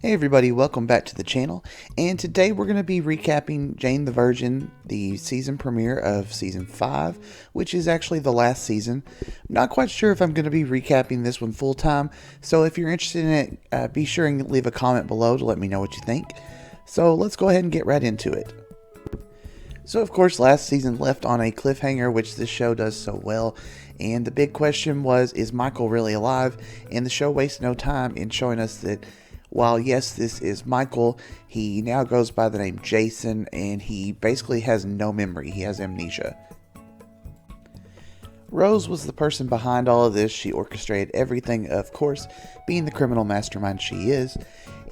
Hey everybody, welcome back to the channel, and today we're going to be recapping Jane the Virgin, the season premiere of season 5, which is actually the last season. I'm not quite sure if I'm going to be recapping this one full time, so if you're interested in it, be sure and leave a comment below to let me know what you think. So let's go ahead and get right into it. So of course last season left on a cliffhanger, which this show does so well, and the big question was, is Michael really alive? And the show wastes no time in showing us that while yes, this is Michael, he now goes by the name Jason, and he basically has no memory. He has amnesia. Rose was the person behind all of this. She orchestrated everything, of course, being the criminal mastermind she is,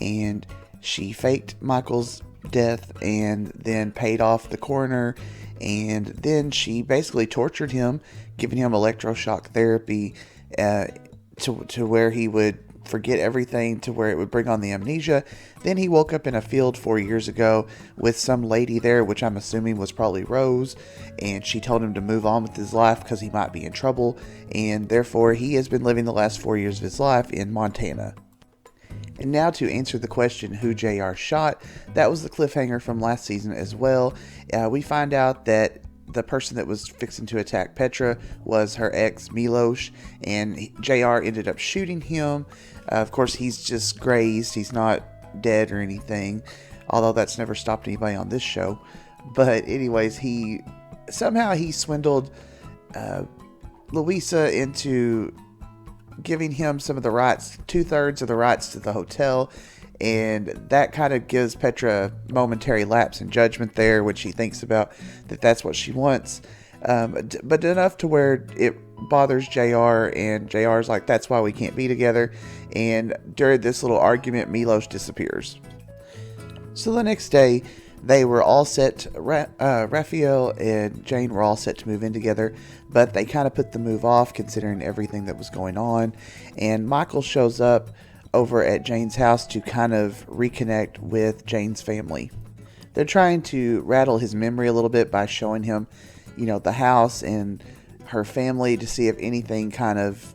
and she faked Michael's death and then paid off the coroner, and then she basically tortured him, giving him electroshock therapy to where he would forget everything, to where it would bring on the amnesia. Then he woke up in a field 4 years ago with some lady there, which I'm assuming was probably Rose, and she told him to move on with his life because he might be in trouble, and therefore he has been living the last 4 years of his life in Montana. And now to answer the question, who JR shot, that was the cliffhanger from last season as well. We find out that the person that was fixing to attack Petra was her ex, Milos, and JR ended up shooting him. Of course, he's just grazed. He's not dead or anything, although that's never stopped anybody on this show. But anyways, he swindled Louisa into giving him some of the rights, 2/3 of the rights to the hotel, and that kind of gives Petra a momentary lapse in judgment there, when she thinks about that's what she wants, but enough to where it bothers JR, and JR's like, that's why we can't be together, and during this little argument, Milos disappears. So the next day, they were all set, Raphael and Jane were all set to move in together, but they kind of put the move off considering everything that was going on, and Michael shows up over at Jane's house to kind of reconnect with Jane's family. They're trying to rattle his memory a little bit by showing him, the house and her family, to see if anything kind of,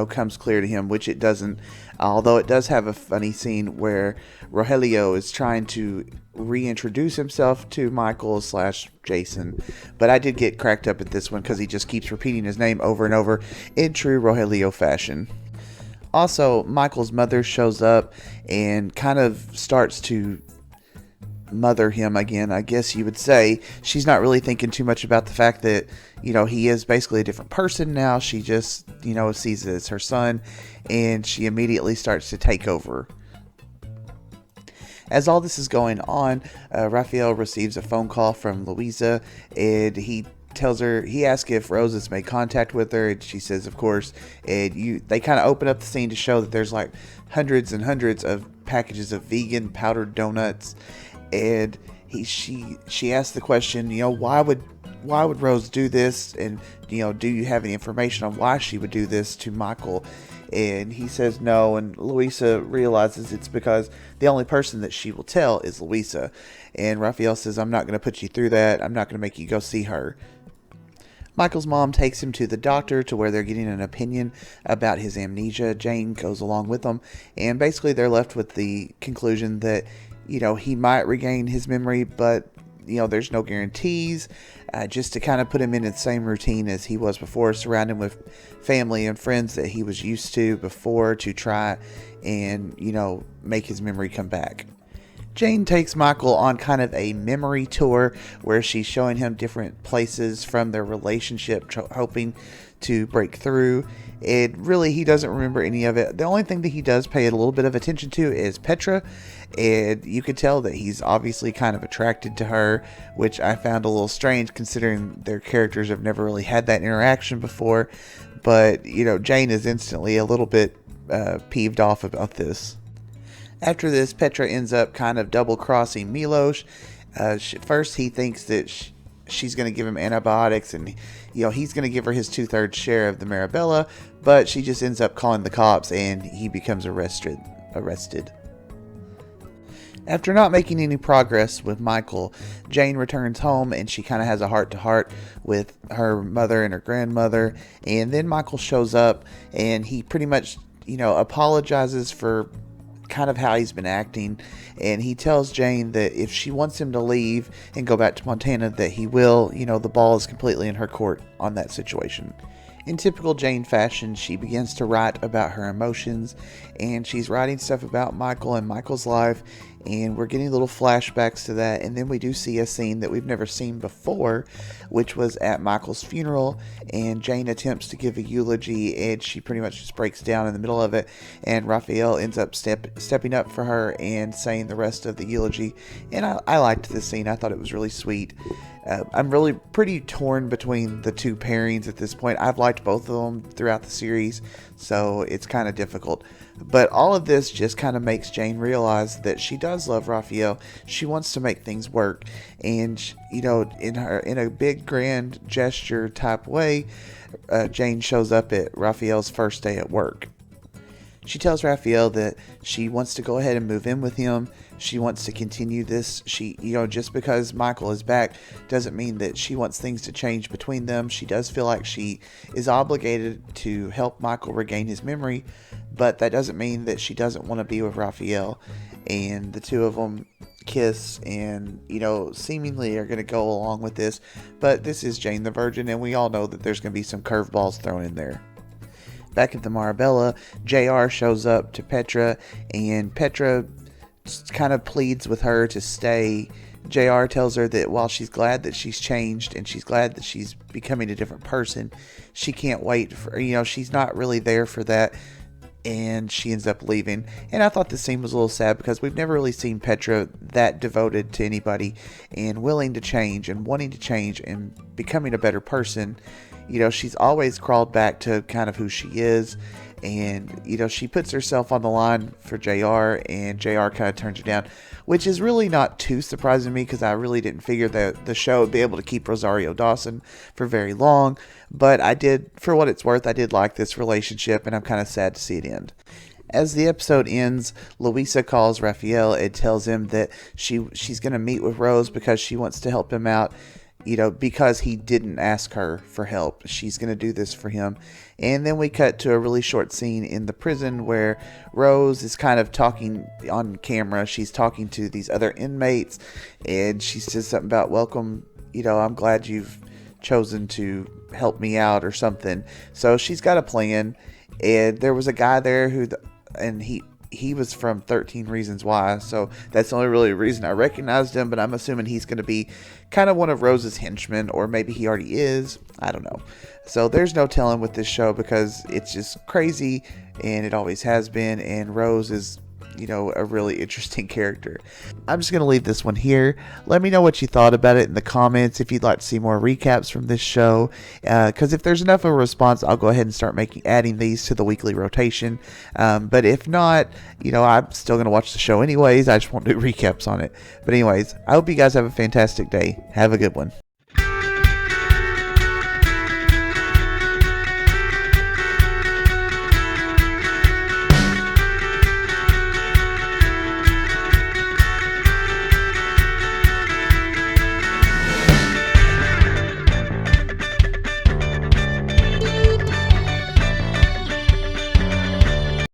comes clear to him, which it doesn't, although it does have a funny scene where Rogelio is trying to reintroduce himself to Michael / Jason, but I did get cracked up at this one because he just keeps repeating his name over and over in true Rogelio fashion. Also, Michael's mother shows up and kind of starts to mother him again, I guess you would say. She's not really thinking too much about the fact that, he is basically a different person now. She just, sees it as her son, and she immediately starts to take over. As all this is going on, Rafael receives a phone call from Louisa, and he asks if Rose has made contact with her, and she says of course, and they kind of open up the scene to show that there's like hundreds and hundreds of packages of vegan powdered donuts, and she asks the question, why would Rose do this, and do you have any information on why she would do this to Michael? And he says no, and Louisa realizes it's because the only person that she will tell is Louisa, and Rafael says, I'm not going to put you through that, I'm not going to make you go see her. Michael's mom takes him to the doctor to where they're getting an opinion about his amnesia. Jane goes along with them, and basically they're left with the conclusion that, he might regain his memory, but, there's no guarantees, just to kind of put him in the same routine as he was before, surround him with family and friends that he was used to before, to try and, make his memory come back. Jane takes Michael on kind of a memory tour where she's showing him different places from their relationship, hoping to break through. And really, he doesn't remember any of it. The only thing that he does pay a little bit of attention to is Petra, and you could tell that he's obviously kind of attracted to her, which I found a little strange considering their characters have never really had that interaction before. But, Jane is instantly a little bit peeved off about this. After this, Petra ends up kind of double-crossing Milos. First, he thinks that she's going to give him antibiotics, and he's going to give her his 2/3 share of the Marabella, but she just ends up calling the cops, and he becomes arrested. After not making any progress with Michael, Jane returns home, and she kind of has a heart-to-heart with her mother and her grandmother, and then Michael shows up, and he pretty much, apologizes for kind of how he's been acting, and he tells Jane that if she wants him to leave and go back to Montana, that he will. The ball is completely in her court on that situation. In typical Jane fashion, she begins to write about her emotions, and she's writing stuff about Michael and Michael's life, and we're getting little flashbacks to that. And then we do see a scene that we've never seen before, which was at Michael's funeral, and Jane attempts to give a eulogy, and she pretty much just breaks down in the middle of it, and Raphael ends up stepping up for her and saying the rest of the eulogy. And I liked this scene. I thought it was really sweet. I'm really pretty torn between the two pairings at this point. I've liked both of them throughout the series, so it's kind of difficult. But all of this just kind of makes Jane realize that she does love Raphael. She wants to make things work, and in a big grand gesture type way, Jane shows up at Raphael's first day at work. She tells Raphael that she wants to go ahead and move in with him. She wants to continue this. Just because Michael is back doesn't mean that she wants things to change between them. She does feel like she is obligated to help Michael regain his memory, but that doesn't mean that she doesn't want to be with Raphael. And the two of them kiss and, seemingly are going to go along with this. But this is Jane the Virgin, and we all know that there's going to be some curveballs thrown in there. Back at the Marabella, JR shows up to Petra, and Petra kind of pleads with her to stay. JR tells her that while she's glad that she's changed and she's glad that she's becoming a different person, she can't wait for, she's not really there for that, and she ends up leaving. And I thought the scene was a little sad because we've never really seen Petra that devoted to anybody and willing to change and wanting to change and becoming a better person. She's always crawled back to kind of who she is, and she puts herself on the line for JR, and JR kind of turns her down, which is really not too surprising to me because I really didn't figure that the show would be able to keep Rosario Dawson for very long. But I did, for what it's worth, I did like this relationship, and I'm kind of sad to see it end. As the episode ends, Luisa calls Raphael and tells him that she's going to meet with Rose because she wants to help him out. Because he didn't ask her for help. She's going to do this for him. And then we cut to a really short scene in the prison where Rose is kind of talking on camera. She's talking to these other inmates, and she says something about, welcome, I'm glad you've chosen to help me out or something. So she's got a plan, and there was a guy there he was from 13 Reasons Why, so that's the only really reason I recognized him, but I'm assuming he's going to be kind of one of Rose's henchmen, or maybe he already is. I don't know. So there's no telling with this show because it's just crazy, and it always has been, and Rose is, a really interesting character. I'm just going to leave this one here. Let me know what you thought about it in the comments if you'd like to see more recaps from this show, because if there's enough of a response, I'll go ahead and start adding these to the weekly rotation. But if not, I'm still going to watch the show anyways. I just won't do recaps on it. But anyways, I hope you guys have a fantastic day. Have a good one.